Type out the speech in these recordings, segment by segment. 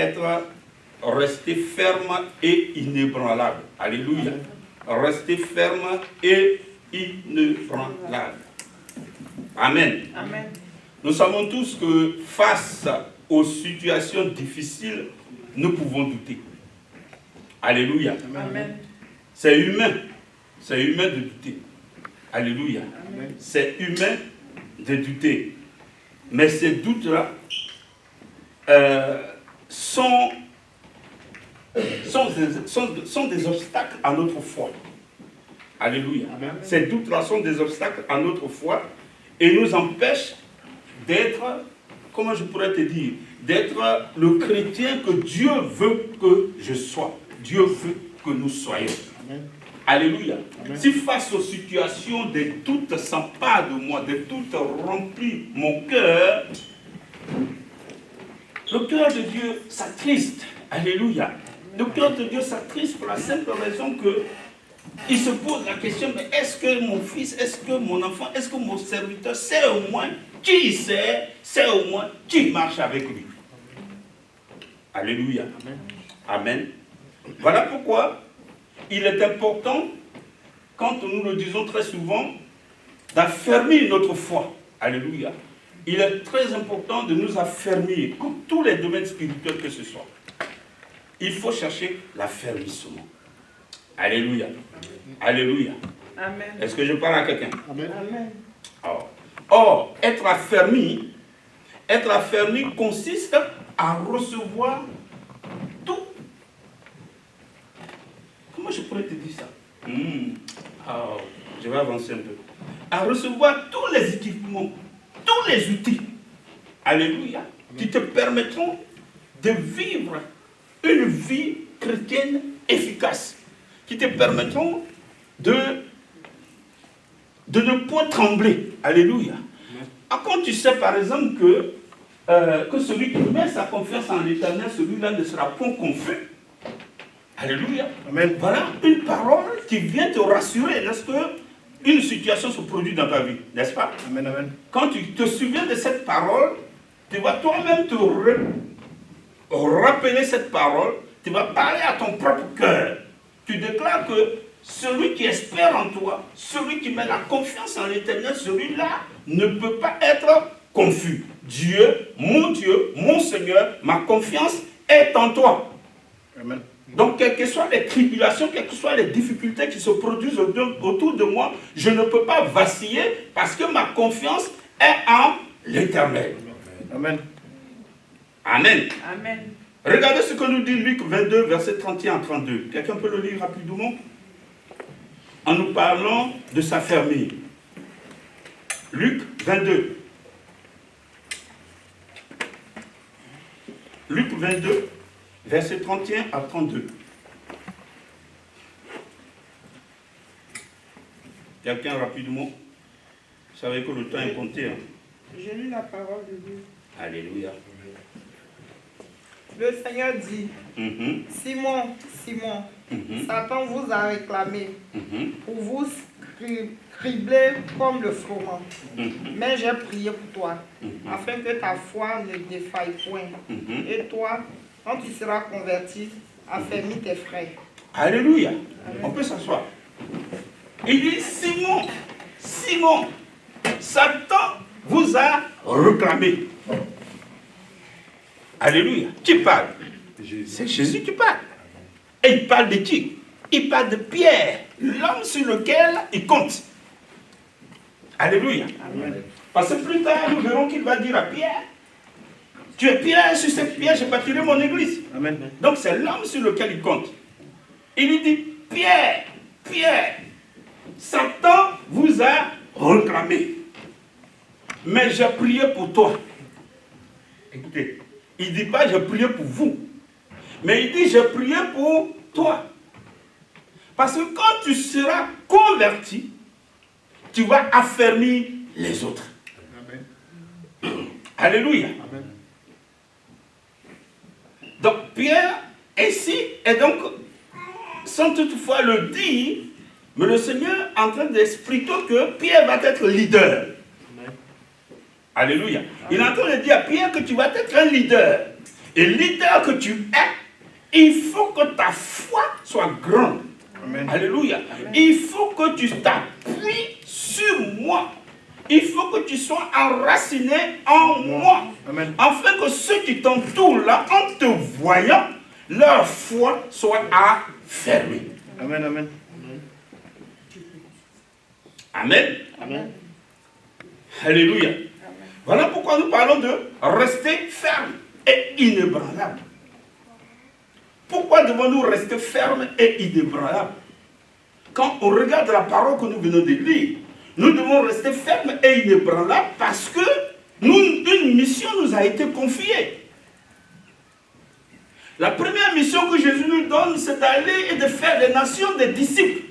être resté ferme et inébranlable. Alléluia. Rester ferme et inébranlable. Amen. Amen. Nous savons tous que face aux situations difficiles, nous pouvons douter. Alléluia. Amen. C'est humain. C'est humain de douter. Alléluia. C'est humain de douter. Mais ces doutes-là sont des obstacles à notre foi. Alléluia. Amen. Ces doutes-là sont des obstacles à notre foi et nous empêchent d'être, comment je pourrais te dire, d'être le chrétien que Dieu veut que je sois. Dieu veut que nous soyons. Amen. Alléluia. Amen. Si face aux situations des doutes s'emparent de moi, des doutes remplissent mon cœur, le cœur de Dieu s'attriste. Alléluia. Le cœur de Dieu s'attriste pour la simple raison que il se pose la question, mais est-ce que mon fils, est-ce que mon enfant, est-ce que mon serviteur sait au moins qui il sait au moins qui marche avec lui. Alléluia. Amen. Amen. Voilà pourquoi il est important, quand nous le disons très souvent, d'affermir notre foi. Alléluia. Il est très important de nous affermir dans tous les domaines spirituels que ce soit. Il faut chercher l'affermissement. Alléluia. Alléluia. Amen. Est-ce que je parle à quelqu'un? Amen. Amen. Or, être affermi consiste à recevoir tout. Comment je pourrais te dire ça? Je vais avancer un peu. À recevoir tous les équipements, tous les outils. Alléluia. Qui te permettront de vivre une vie chrétienne efficace. Qui te permettront de ne point trembler. Alléluia. Quand tu sais par exemple que celui qui met sa confiance en l'Éternel, celui-là ne sera point confus. Alléluia. Amen. Voilà une parole qui vient te rassurer lorsque une situation se produit dans ta vie, n'est-ce pas? Amen. Amen. Quand tu te souviens de cette parole, tu vas toi-même te rappeler cette parole, tu vas parler à ton propre cœur. Tu déclares que celui qui espère en toi, celui qui met la confiance en l'Éternel, celui-là ne peut pas être confus. Dieu, mon Seigneur, ma confiance est en toi. Amen. Donc, quelles que soient les tribulations, quelles que soient les difficultés qui se produisent autour de moi, je ne peux pas vaciller parce que ma confiance est en l'Éternel. Amen. Amen. Amen. Regardez ce que nous dit Luc 22, verset 31 à 32. Quelqu'un peut le lire rapidement? En nous parlant de s'affermir. Luc 22. Luc 22, verset 31 à 32. Quelqu'un rapidement? Vous savez que le temps est compté. Hein? Je lis la parole de Dieu. Alléluia. Le Seigneur dit, Simon, Simon, Satan vous a réclamé pour vous cribler comme le froment. Mais j'ai prié pour toi, afin que ta foi ne défaille point. Et toi, quand tu seras converti, affermis tes frères. Alléluia. Amen. On peut s'asseoir. Il dit, Simon, Simon, Satan vous a réclamé. Alléluia. Qui parle? C'est Jésus qui parle. Et il parle de qui? Il parle de Pierre, l'homme sur lequel il compte. Alléluia. Amen. Parce que plus tard, nous verrons qu'il va dire à Pierre, tu es Pierre, sur cette pierre, je bâtirai mon église. Amen. Donc c'est l'homme sur lequel il compte. Il lui dit, Pierre, Pierre, Satan vous a réclamé. Mais j'ai prié pour toi. Écoutez, il ne dit pas j'ai prié pour vous. Mais il dit j'ai prié pour toi. Parce que quand tu seras converti, tu vas affermir les autres. Amen. Alléluia. Amen. Donc Pierre, ici, est donc, sans toutefois le dire, mais le Seigneur est en train d'expliquer que Pierre va être leader. Amen. Alléluia. Il est en train de dire à Pierre que tu vas être un leader. Et leader que tu es, il faut que ta foi soit grande. Amen. Alléluia. Amen. Il faut que tu t'appuies sur moi. Il faut que tu sois enraciné en moi. Amen. Afin que ceux qui t'entourent là, en te voyant, leur foi soit affermée. Amen. Amen. Amen. Amen. Alléluia. Amen. Voilà pourquoi nous parlons de rester ferme et inébranlable. Pourquoi devons-nous rester ferme et inébranlable? Quand on regarde la parole que nous venons de lire, nous devons rester fermes et inébranlables parce que une mission nous a été confiée. La première mission que Jésus nous donne, c'est d'aller et de faire des nations des disciples.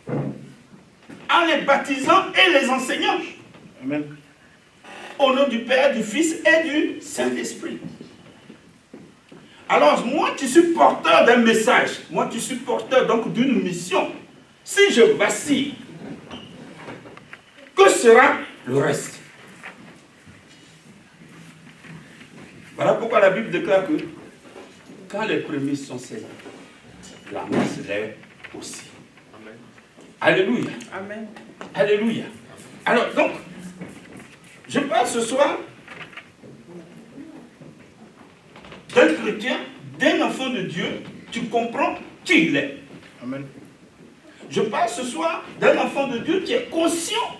En les baptisant et les enseignant. Amen. Au nom du Père, du Fils et du Saint-Esprit. Alors, moi, je suis porteur d'un message. Moi, je suis porteur donc d'une mission. Si je vacille, que sera le reste? Voilà pourquoi la Bible déclare que quand les premiers sont célèbres, la masse l'est aussi. Amen. Alléluia. Amen. Alléluia. Alors, donc, je parle ce soir d'un chrétien, d'un enfant de Dieu, tu comprends qui il est. Amen. Je parle ce soir d'un enfant de Dieu qui est conscient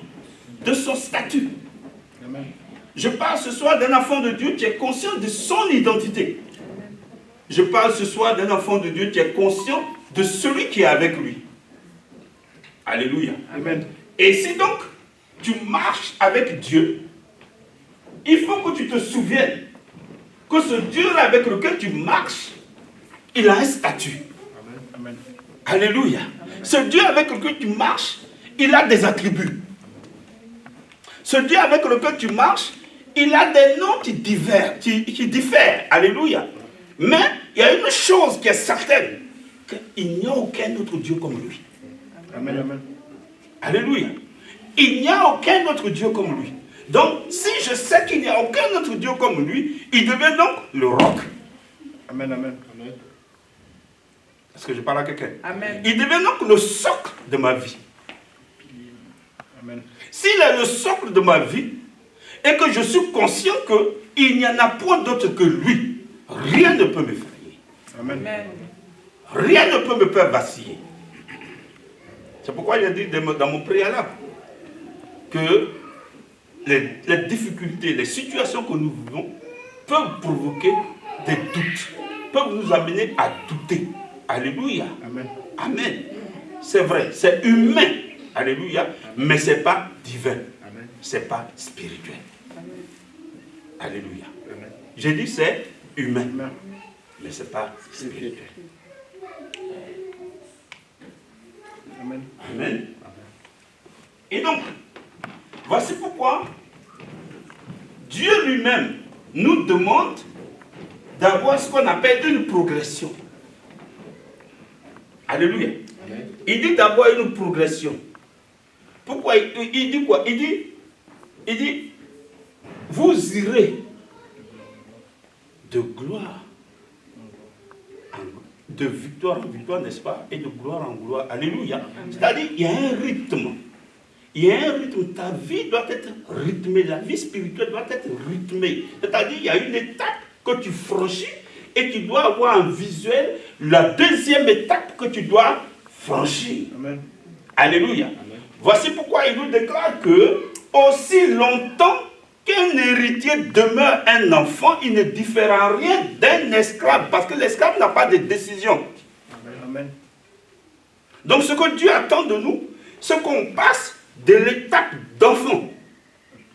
de son statut. Amen. Je parle ce soir d'un enfant de Dieu qui est conscient de son identité. Je parle ce soir d'un enfant de Dieu qui est conscient de celui qui est avec lui. Alléluia. Amen. Et si donc tu marches avec Dieu, il faut que tu te souviennes que ce Dieu-là avec lequel tu marches, il a un statut. Amen. Alléluia. Amen. Ce Dieu avec lequel tu marches, il a des attributs. Ce Dieu avec lequel tu marches, il a des noms qui diffèrent. Alléluia. Mais il y a une chose qui est certaine, qu'il n'y a aucun autre Dieu comme lui. Amen. Amen. Alléluia. Il n'y a aucun autre Dieu comme lui. Donc, si je sais qu'il n'y a aucun autre Dieu comme lui, il devient donc le roc. Amen. Amen. Est-ce que je parle à quelqu'un? Amen. Il devient donc le socle de ma vie. Amen. S'il est le socle de ma vie, et que je suis conscient qu'il n'y en a point d'autre que lui, rien ne peut m'effrayer. Amen. Amen. Rien ne peut me faire vaciller. C'est pourquoi il a dit dans mon préalable que les difficultés, les situations que nous vivons peuvent provoquer des doutes, peuvent nous amener à douter. Alléluia. Amen. Amen. C'est vrai, c'est humain. Alléluia. Mais ce n'est pas divin. Ce n'est pas spirituel. Alléluia. J'ai dit c'est humain. Mais ce n'est pas spirituel. Amen. Amen. Et donc, voici pourquoi Dieu lui-même nous demande d'avoir ce qu'on appelle une progression. Alléluia. Amen. Il dit d'avoir une progression. Pourquoi il dit quoi? Il dit, vous irez de gloire, de victoire en victoire, n'est-ce pas? Et de gloire en gloire. Alléluia. C'est-à-dire, il y a un rythme. Il y a un rythme. Ta vie doit être rythmée. La vie spirituelle doit être rythmée. C'est-à-dire, il y a une étape que tu franchis et tu dois avoir en visuel la deuxième étape que tu dois franchir. Amen. Alléluia. Amen. Voici pourquoi il nous déclare que aussi longtemps qu'un héritier demeure un enfant, il ne diffère en rien d'un esclave, parce que l'esclave n'a pas de décision. Amen. Donc ce que Dieu attend de nous, c'est qu'on passe de l'étape d'enfant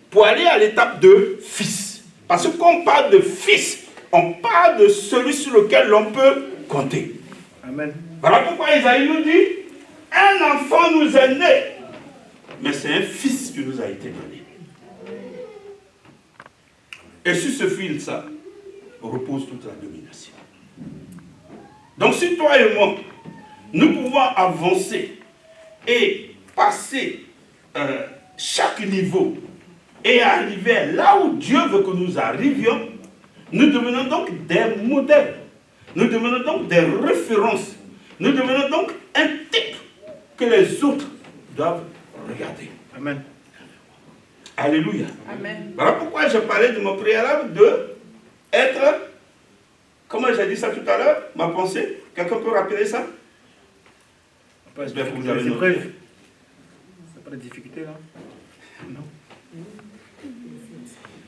pour aller à l'étape de fils. Parce que quand on parle de fils, on parle de celui sur lequel l'on peut compter. Amen. Voilà pourquoi Isaïe nous dit, un enfant nous est né, mais c'est un fils qui nous a été donné. Et sur ce fil-là repose toute la domination. Donc si toi et moi, nous pouvons avancer et passer chaque niveau et arriver là où Dieu veut que nous arrivions, Nous devenons donc des modèles. Nous devenons donc des références. Nous devenons donc un type que les autres doivent regarder. Amen. Alléluia. Amen. Voilà pourquoi je parlais de mon préalable de être, comment j'ai dit ça tout à l'heure, ma pensée. Quelqu'un peut rappeler ça? J'espère que vous avez C'est noté. preuve. C'est pas de difficulté là. Non.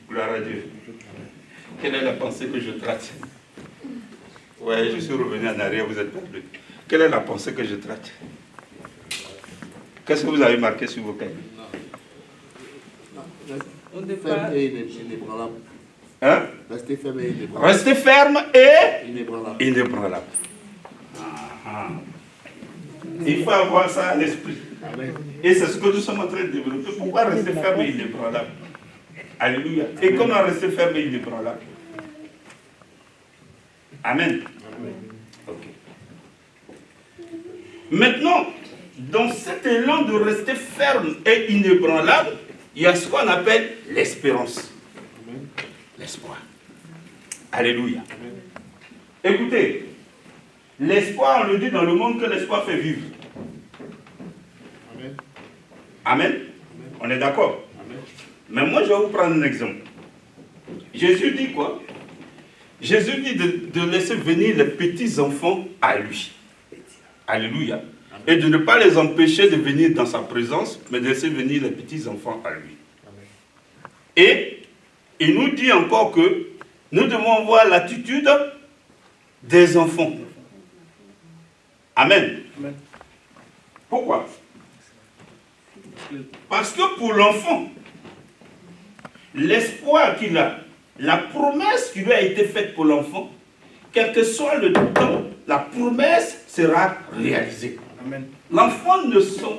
Gloire à Dieu. Quelle est la pensée que je traite? Ouais, je suis revenu en arrière, vous êtes perdu. Quelle est la pensée que je traite? Qu'est-ce que vous avez marqué sur vos cahiers? Restez ferme et inébranlable. Hein? Restez ferme et inébranlable. Restez ferme et Inébranlable. inébranlable. Ah. Il faut avoir ça à l'esprit. Amen. Et c'est ce que nous sommes en train de développer. Pourquoi rester ferme et inébranlable? Alléluia. Et comment rester ferme et inébranlable? Amen. Ok. Maintenant, dans cet élan de rester ferme et inébranlable, il y a ce qu'on appelle l'espérance. L'espoir. Alléluia. Écoutez, l'espoir, on le dit dans le monde que l'espoir fait vivre. Amen. Amen. On est d'accord? Mais moi, je vais vous prendre un exemple. Jésus dit quoi? Jésus dit de laisser venir les petits-enfants à lui. Alléluia. Et de ne pas les empêcher de venir dans sa présence, mais de laisser venir les petits-enfants à lui. Et il nous dit encore que nous devons avoir l'attitude des enfants. Amen. Amen. Pourquoi? Parce que pour l'enfant, l'espoir qu'il a, la promesse qui lui a été faite pour l'enfant, quel que soit le temps, la promesse sera réalisée. Amen. L'enfant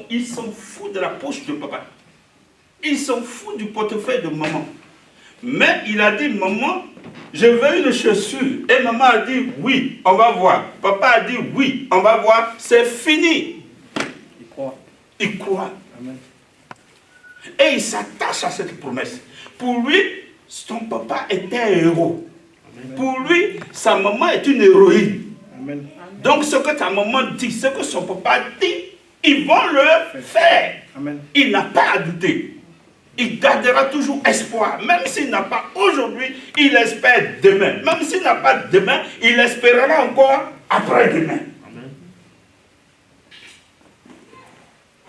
il s'en fout de la poche de papa. Il s'en fout du portefeuille de maman. Mais il a dit, maman, je veux une chaussure. Et maman a dit, oui, on va voir. Papa a dit, oui, on va voir. C'est fini. Il croit. Il croit. Amen. Et il s'attache à cette promesse. Pour lui, son papa était un héros. Pour lui, sa maman est une héroïne. Amen. Donc ce que ta maman dit, ce que son papa dit, ils vont le faire. Amen. Il n'a pas à douter. Il gardera toujours espoir. Même s'il n'a pas aujourd'hui, il espère demain. Même s'il n'a pas demain, il espérera encore après-demain.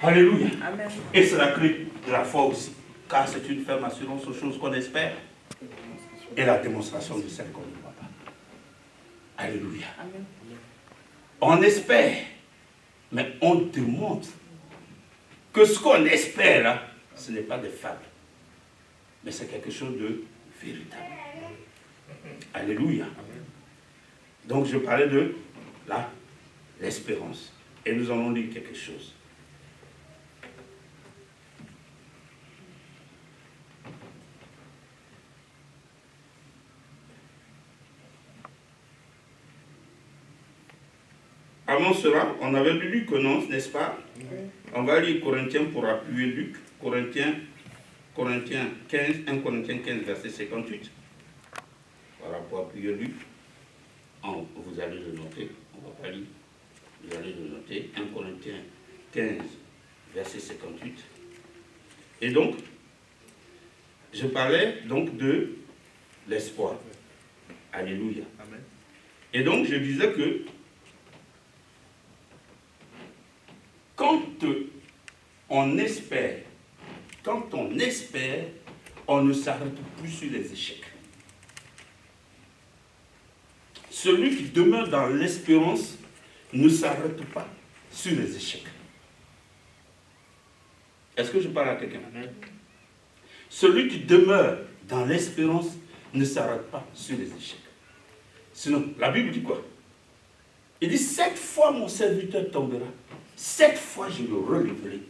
Alléluia. Amen. Et c'est la clé de la foi aussi. Car c'est une ferme assurance aux choses qu'on espère et la démonstration de celle qu'on ne voit pas. Alléluia. Amen. On espère, mais on démontre que ce qu'on espère là, ce n'est pas des fables, mais c'est quelque chose de véritable. Alléluia. Donc je parlais de l'espérance. Et nous allons lire quelque chose. Avant cela, on avait lu Luc, non, n'est-ce pas? On va lire Corinthiens pour appuyer Luc. Corinthiens 15, 1 Corinthiens 15, verset 58. Voilà, pour appuyer Luc. Vous allez le noter. On ne va pas lire. Vous allez le noter. 1 Corinthiens 15, verset 58. Et donc, je parlais donc de l'espoir. Alléluia. Amen. Et donc, je disais que quand on espère, on ne s'arrête plus sur les échecs. Celui qui demeure dans l'espérance ne s'arrête pas sur les échecs. Est-ce que je parle à quelqu'un? Celui qui demeure dans l'espérance ne s'arrête pas sur les échecs. Sinon, la Bible dit quoi? Il dit, 7 fois mon serviteur tombera, 7 fois je le relèverai.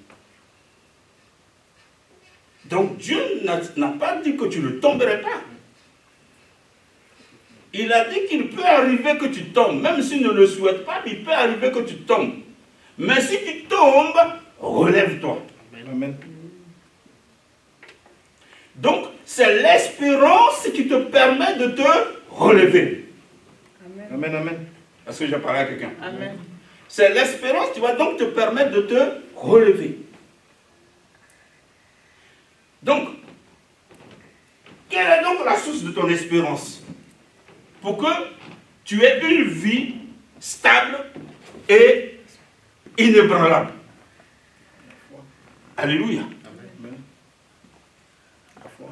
Donc Dieu n'a pas dit que tu ne tomberais pas. Il a dit qu'il peut arriver que tu tombes, même s'il ne le souhaite pas, il peut arriver que tu tombes. Mais si tu tombes, relève-toi. Amen. Donc, c'est l'espérance qui te permet de te relever. Amen, amen. Est-ce que j'ai parlé à quelqu'un? Amen. C'est l'espérance qui va donc te permettre de te relever. Donc, quelle est donc la source de ton espérance? Pour que tu aies une vie stable et inébranlable. Alléluia. Amen. La foi.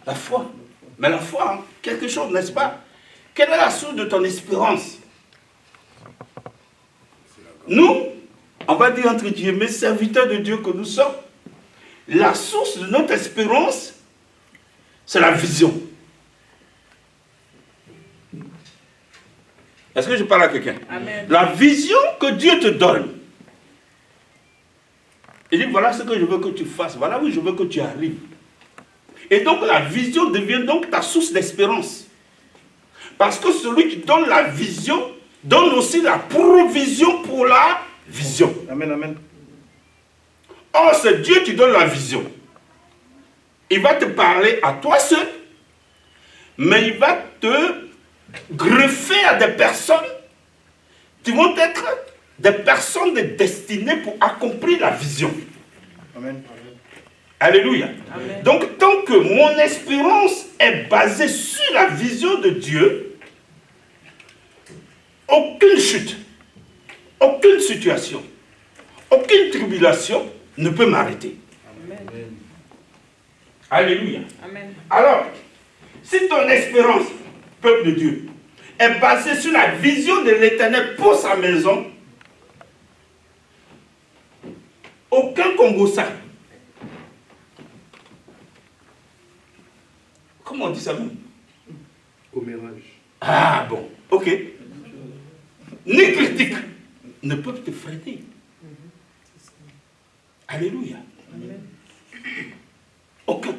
La foi. Mais la foi, hein, quelque chose, n'est-ce pas? Quelle est la source de ton espérance? Nous, on va dire entre guillemets, serviteurs de Dieu que nous sommes, la source de notre espérance, c'est la vision. Est-ce que je parle à quelqu'un? Amen. La vision que Dieu te donne. Il dit, voilà ce que je veux que tu fasses, voilà où je veux que tu arrives. Et donc la vision devient donc ta source d'espérance. Parce que celui qui donne la vision, donne aussi la provision pour la vision. Amen, amen. Or, c'est Dieu qui donne la vision. Il va te parler à toi seul, mais il va te greffer à des personnes qui vont être des personnes destinées pour accomplir la vision. Amen. Alléluia. Amen. Donc, tant que mon espérance est basée sur la vision de Dieu, aucune chute, aucune situation, aucune tribulation ne peut m'arrêter. Amen. Alléluia. Amen. Alors, si ton espérance, peuple de Dieu, est basée sur la vision de l'Éternel pour sa maison, aucun Congossa, comment on dit ça même? Commérage. Ah bon, ok. Ni critique ne peuvent te freiner. Alléluia. Amen. Aucun.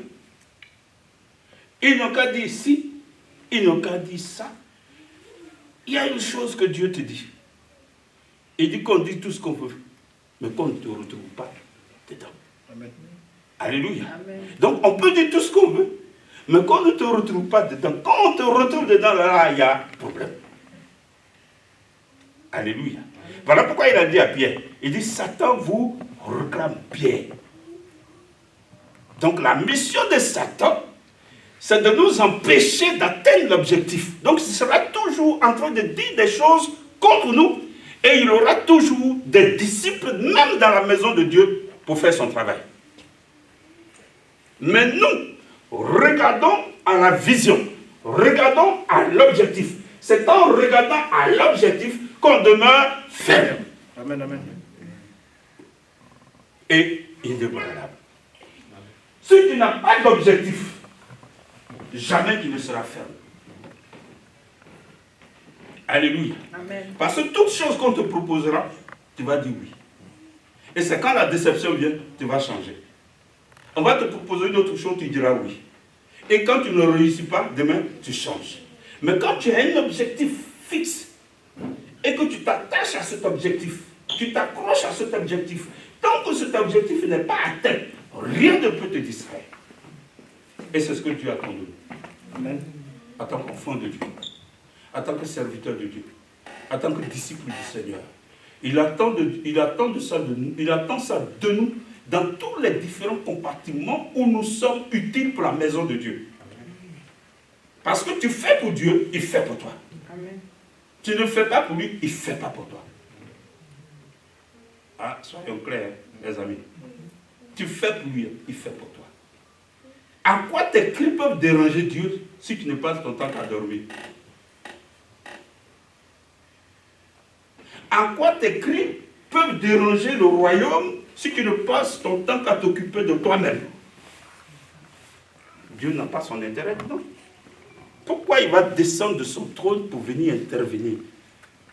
Ils n'ont qu'à dire ci, ils n'ont qu'à dire ça. Il y a une chose que Dieu te dit. Il dit qu'on dit tout ce qu'on veut, mais qu'on ne te retrouve pas dedans. Amen. Alléluia. Amen. Donc on peut dire tout ce qu'on veut, mais qu'on ne te retrouve pas dedans. Quand on te retrouve dedans, là, il y a problème. Alléluia. Voilà pourquoi il a dit à Pierre, il dit, Satan vous réclame Pierre. Donc la mission de Satan, c'est de nous empêcher d'atteindre l'objectif. Donc il sera toujours en train de dire des choses contre nous, et il aura toujours des disciples, même dans la maison de Dieu, pour faire son travail. Mais nous, regardons à la vision, regardons à l'objectif. C'est en regardant à l'objectif qu'on demeure ferme Amen, amen. et indébranlable. Si tu n'as pas d'objectif, jamais tu ne seras ferme. Alléluia. Amen. Parce que toute chose qu'on te proposera, tu vas dire oui. Et c'est quand la déception vient, tu vas changer. On va te proposer une autre chose, tu diras oui. Et quand tu ne réussis pas, demain, tu changes. Mais quand tu as un objectif fixe et que tu t'attaches à cet objectif, tu t'accroches à cet objectif, tant que cet objectif n'est pas atteint, rien ne peut te distraire. Et c'est ce que Dieu attend de nous. Amen. En tant qu'enfant de Dieu, en tant que serviteur de Dieu, en tant que disciple du Seigneur. Il attend ça de nous dans tous les différents compartiments où nous sommes utiles pour la maison de Dieu. Parce que tu fais pour Dieu, il fait pour toi. Amen. Tu ne fais pas pour lui, il ne fait pas pour toi. Ah, soyons clairs, les amis. Tu fais pour lui, il fait pour toi. À quoi tes cris peuvent déranger Dieu si tu ne passes ton temps à dormir? À quoi tes cris peuvent déranger le royaume si tu ne passes ton temps qu'à t'occuper de toi-même? Dieu n'a pas son intérêt dedans. Pourquoi il va descendre de son trône pour venir intervenir?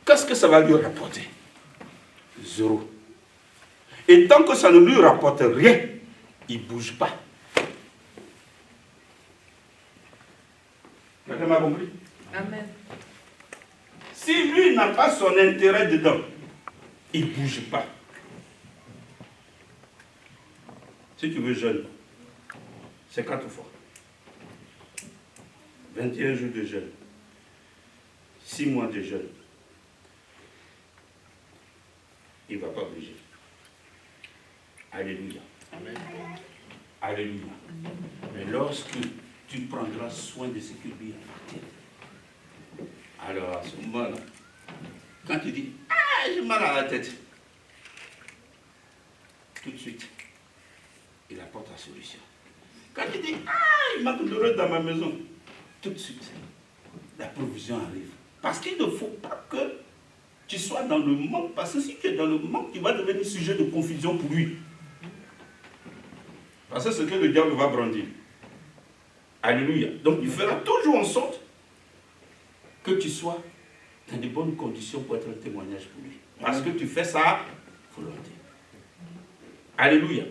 Qu'est-ce que ça va lui rapporter? Zéro. Et tant que ça ne lui rapporte rien, il ne bouge pas. Quelqu'un m'a compris? Amen. Si lui n'a pas son intérêt dedans, il ne bouge pas. Si tu veux jeûne, c'est 4 fois. 21 jours de jeûne. 6 mois de jeûne, il ne va pas bouger. Alléluia. Amen. Alléluia. Mais lorsque tu prendras soin de ce que lui appartient, alors à ce moment-là, quand tu dis « Ah, j'ai mal à la tête », tout de suite, il apporte la solution. Quand tu dis « Ah, il manque de l'eau dans ma maison », tout de suite, la provision arrive. Parce qu'il ne faut pas que tu sois dans le manque, parce que si tu es dans le manque, tu vas devenir sujet de confusion pour lui. Parce que c'est ce que le diable va brandir. Alléluia. Donc il fera toujours en sorte que tu sois dans de bonnes conditions pour être un témoignage pour lui. Parce que tu fais sa volonté. Alléluia.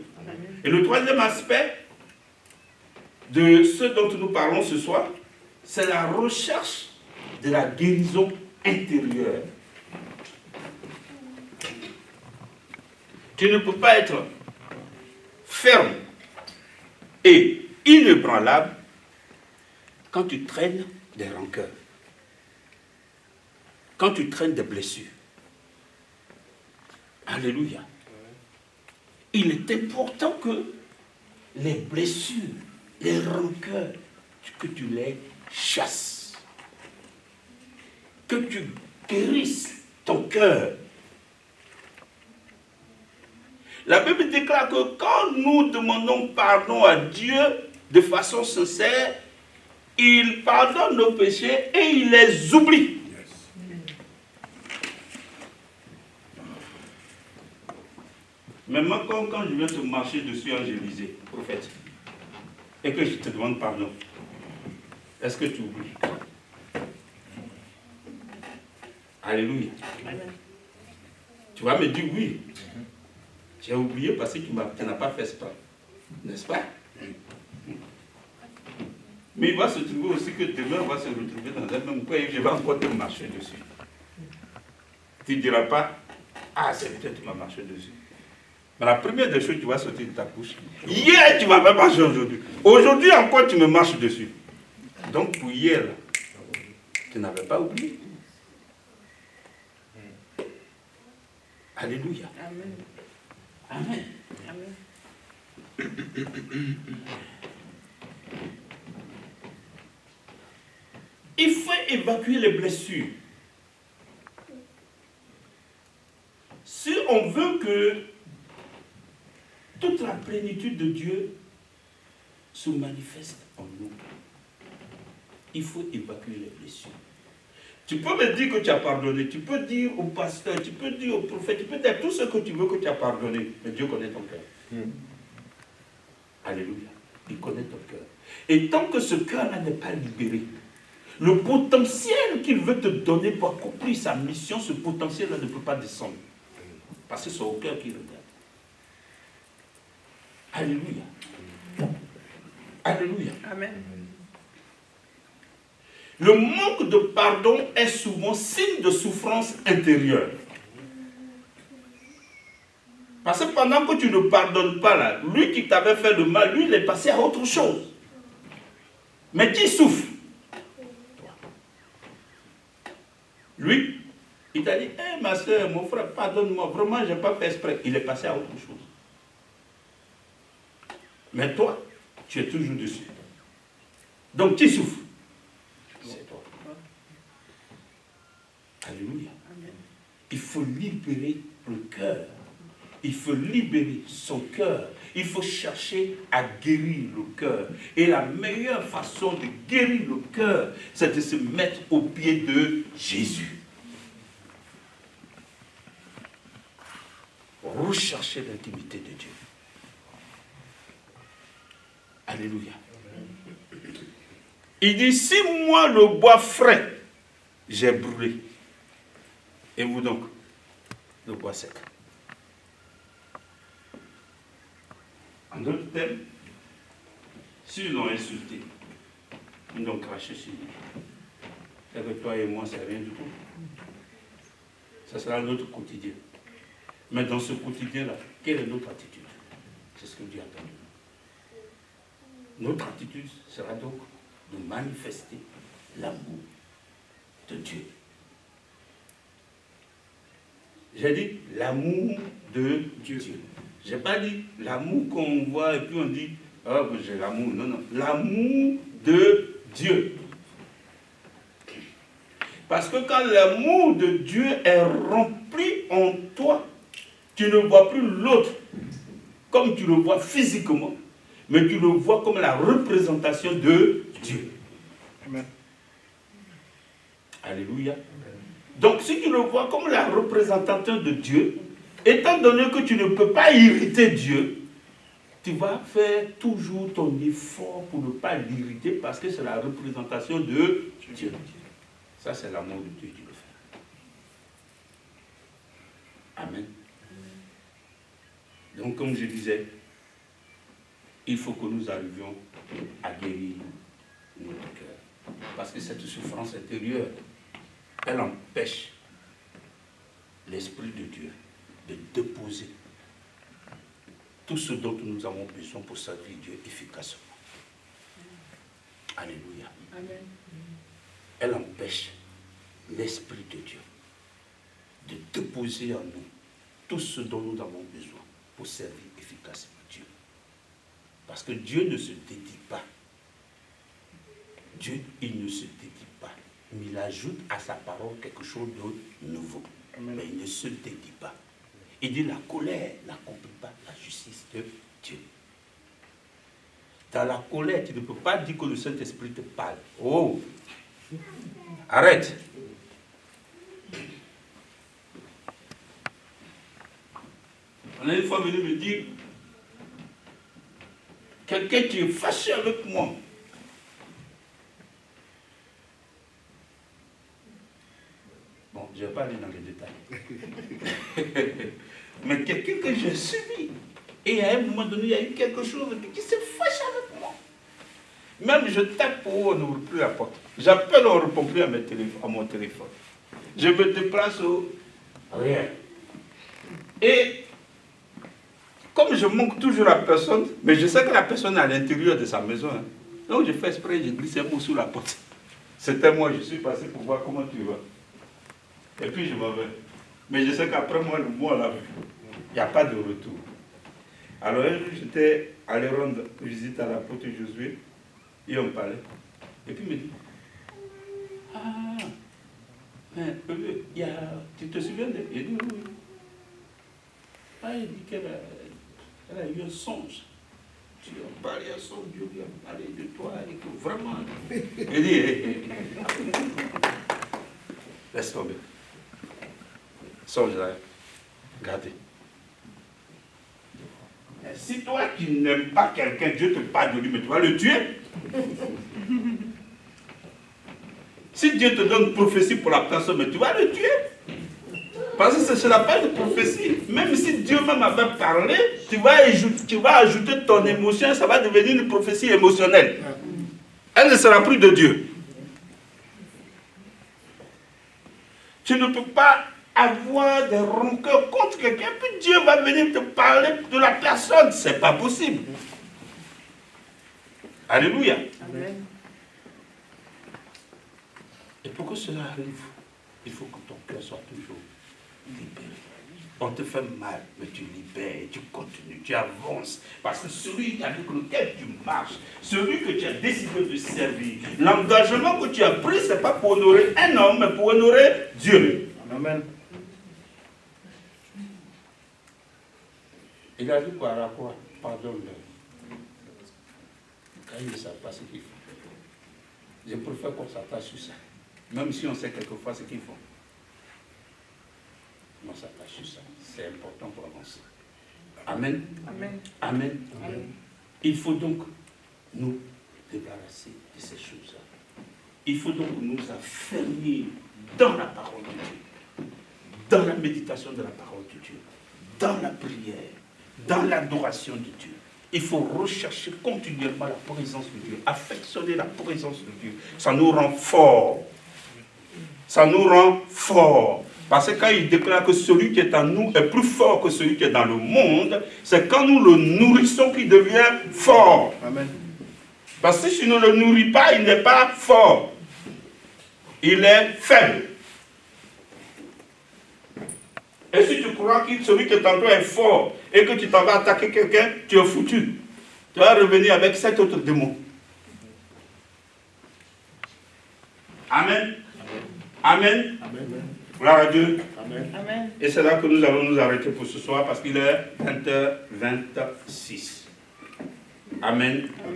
Et le troisième aspect de ce dont nous parlons ce soir, c'est la recherche de la guérison intérieure. Tu ne peux pas être ferme et inébranlable quand tu traînes des rancœurs, quand tu traînes des blessures. Alléluia. Il est important que les blessures, les rancœurs, que tu les chasses, que tu guérisses ton cœur. La Bible déclare que quand nous demandons pardon à Dieu de façon sincère, il pardonne nos péchés et il les oublie. Même quand je viens te marcher dessus, Angélisé, prophète, et que je te demande pardon, est-ce que tu oublies? Alléluia. Tu vas me dire oui. J'ai oublié parce que tu n'as pas fait exprès. N'est-ce pas? Mais il va se trouver aussi que demain, on va se retrouver dans un même coin et je vais encore te marcher dessus. Tu ne diras pas, ah, c'est peut-être que tu m'as marché dessus. Mais la première des choses qui va sortir de ta bouche, hier, tu m'avais marché aujourd'hui. Aujourd'hui encore, tu me marches dessus. Donc, pour hier, tu n'avais pas oublié. Alléluia. Amen. Amen. Amen. Il faut évacuer les blessures. Si on veut que toute la plénitude de Dieu se manifeste en nous, il faut évacuer les blessures. Tu peux me dire que tu as pardonné, tu peux dire au pasteur, tu peux dire au prophète, tu peux dire tout ce que tu veux que tu as pardonné, mais Dieu connaît ton cœur. Alléluia. Il connaît ton cœur. Et tant que ce cœur-là n'est pas libéré, le potentiel qu'il veut te donner pour accomplir sa mission, ce potentiel-là ne peut pas descendre. Parce que c'est au cœur qu'il regarde. Alléluia. Alléluia. Amen. Le manque de pardon est souvent signe de souffrance intérieure. Parce que pendant que tu ne pardonnes pas là, lui qui t'avait fait le mal, lui il est passé à autre chose. Mais qui souffre? Lui, il t'a dit, hey, ma soeur, mon frère, pardonne-moi, vraiment, je n'ai pas fait exprès. Il est passé à autre chose. Mais toi, tu es toujours dessus. Donc, qui souffre? C'est toi. Alléluia. Amen. Il faut libérer le cœur. Il faut libérer son cœur. Il faut chercher à guérir le cœur. Et la meilleure façon de guérir le cœur, c'est de se mettre au pied de Jésus. Rechercher l'intimité de Dieu. Alléluia. Il dit, si moi le bois frais, j'ai brûlé. Et vous donc, le bois sec. En d'autres termes, s'ils l'ont insulté, ils l'ont craché sur lui. C'est que toi et moi, c'est rien du tout. Ça sera notre quotidien. Mais dans ce quotidien-là, quelle est notre attitude? C'est ce que Dieu attend de nous. Notre attitude sera donc de manifester l'amour de Dieu J'ai dit l'amour de Dieu. Je n'ai pas dit l'amour qu'on voit et puis on dit, oh, j'ai l'amour. Non, non. L'amour de Dieu. Parce que quand l'amour de Dieu est rempli en toi, tu ne vois plus l'autre comme tu le vois physiquement, mais tu le vois comme la représentation de Dieu. Amen. Alléluia. Donc si tu le vois comme la représentation de Dieu, étant donné que tu ne peux pas irriter Dieu, tu vas faire toujours ton effort pour ne pas l'irriter parce que c'est la représentation de Dieu. Ça, c'est l'amour de Dieu qui le fait. Amen. Donc, comme je disais, il faut que nous arrivions à guérir notre cœur. Parce que cette souffrance intérieure, elle empêche l'Esprit de Dieu de déposer tout ce dont nous avons besoin pour servir Dieu efficacement. Alléluia. Amen. Elle empêche l'Esprit de Dieu de déposer en nous tout ce dont nous avons besoin pour servir efficacement Dieu. Parce que Dieu ne se dédie pas. Dieu, il ne se dédie pas. Mais il ajoute à sa parole quelque chose de nouveau. Amen. Mais il ne se dédie pas. Il dit la colère n'accomplit pas la justice de Dieu. Dans la colère, tu ne peux pas dire que le Saint-Esprit te parle. Oh! Arrête! On a une fois venu me dire, quelqu'un qui est fâché avec moi. Bon, je ne vais pas aller dans les détails. Mais quelqu'un que j'ai suivi. Et à un moment donné, il y a eu quelque chose qui s'est fâché avec moi. Même je tape pour on n'ouvre plus la porte. J'appelle, on ne répond plus à mon téléphone. Je me déplace au rien. Et comme je manque toujours la personne, mais je sais que la personne est à l'intérieur de sa maison. Hein. Donc je fais exprès, je glisse un mot sous la porte. C'était moi, je suis passé pour voir comment tu vas. Et puis je m'en vais. Mais je sais qu'après moi, le mot l'a vu. Il n'y a pas de retour. Alors un jour, j'étais allé rendre visite à l'apôtre Josué. Et on parlait. Et puis il me dit, ah, tu te souviens de... Il dit, oui. Ah, il dit qu'elle a eu un songe. Tu lui as parlé à son Dieu, lui a parlé de toi, et que vraiment... Il dit, laisse tomber. Songe là, regardez. Si toi qui n'aimes pas quelqu'un, Dieu te parle de lui, mais tu vas le tuer. Si Dieu te donne une prophétie pour la personne, mais tu vas le tuer. Parce que c'est la part de prophétie. Même si Dieu même avait parlé, tu vas ajouter ton émotion, ça va devenir une prophétie émotionnelle. Elle ne sera plus de Dieu. Tu ne peux pas avoir des rancœurs contre quelqu'un, puis Dieu va venir te parler de la personne. Ce n'est pas possible. Alléluia. Amen. Et pour que cela arrive, il faut que ton cœur soit toujours libéré. On te fait mal, mais tu libères, tu continues, tu avances. Parce que celui avec lequel tu marches, celui que tu as décidé de servir, l'engagement que tu as pris, ce n'est pas pour honorer un homme, mais pour honorer Dieu. Amen. Il a dit quoi, pardonne-leur. Quand ils ne savent pas ce qu'ils font. Je préfère qu'on s'attache sur ça. Même si on sait quelquefois ce qu'ils font. On s'attache sur ça. C'est important pour avancer. Amen. Amen. Amen. Amen. Il faut donc nous débarrasser de ces choses-là. Il faut donc nous affermir dans la parole de Dieu, dans la méditation de la parole de Dieu, dans la prière, dans l'adoration de Dieu. Il faut rechercher continuellement la présence de Dieu, affectionner la présence de Dieu. Ça nous rend forts. Ça nous rend forts. Parce que quand il déclare que celui qui est en nous est plus fort que celui qui est dans le monde, c'est quand nous le nourrissons qu'il devient fort. Amen. Parce que si tu ne le nourris pas, il n'est pas fort. Il est faible. Et si tu crois que celui qui t'entoure est fort et que tu t'en vas attaquer quelqu'un, tu es foutu. Tu vas revenir avec 7 autres démons. Amen. Amen. Amen. Gloire à Dieu. Amen. Amen. Et c'est là que nous allons nous arrêter pour ce soir parce qu'il est 20h26. Amen.